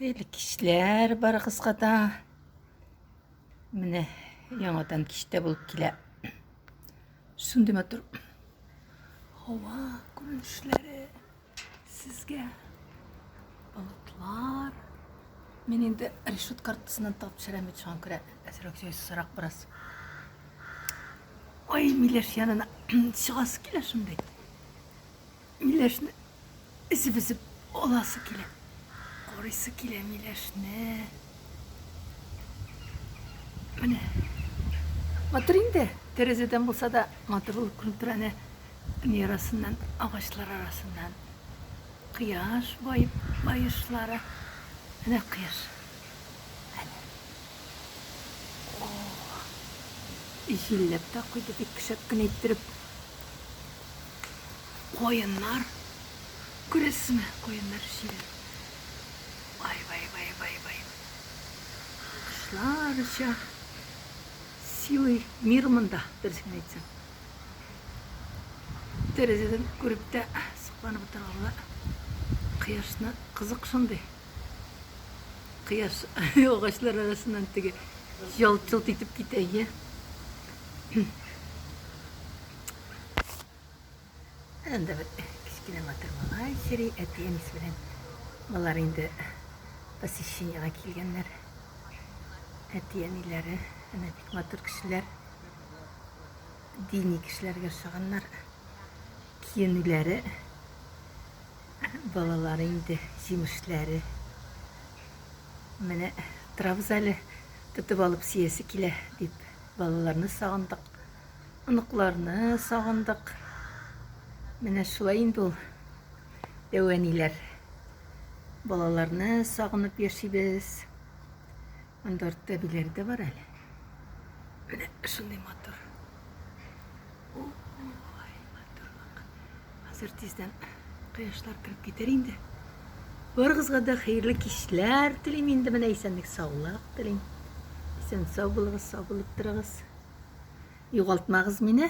Хейлі кишілер бар қысқада. Міне, яңадан киште болып келе. Шындыма тұр. Хава көрінішлері сізге. Балытлар. Мен енді решет картасынан тағып шарамет шыған көре. Әсірек сөйсі сұрақ біраз. Ой, Милеш янына шығасы келе шындай. Милешні ізіп-ізіп оласы келе. Қорысы келе Милешні. Міне. Матыр енді. Терезеден болса да матыр болып күліп тұр әне. Не арасынан, ағашлар арасынан. Қияш байышлары. Әне қияш. Әне. Жиллеп та қойды бек кішіп күн еттіріп. Қойынлар. Көресіз ме? Қойынлар жиллеп. Бай. Қышлар ұша. Силы мир мұнда, дұрысымен айтсам. Терезеден көріп те сұқпанып отырғалы қияшына қызық шынды. Қияш оғашлар арасынан теге жалт-жалт етіп кетейі. Әнді бір кішкене матыр малай шері әтеміз білен. Малар енді посещенияға келгенлер. Әтиенилері, әне бек матыр кішілер, дини кішілерге шығанлар, киенілері, балалары енді жемішлері. Міне трабзалі тұтып алып сиесі келе деп балаларны сағындық, ұнықларны сағындық. Міне шулай енді ол дәуәнилер балаларны сағынып ешібіз. Онда ортта білері де бар әлі. Міне шындай матыр. Ой, матыр бақ. Қазір тезден қияшлар кіріп кетер енді. Бар қызға да қайырлы кешілер тілейм енді. Міне есендік саулақ тілейм. Есен сау болып тұрығыз. Юғалтмағыз мені.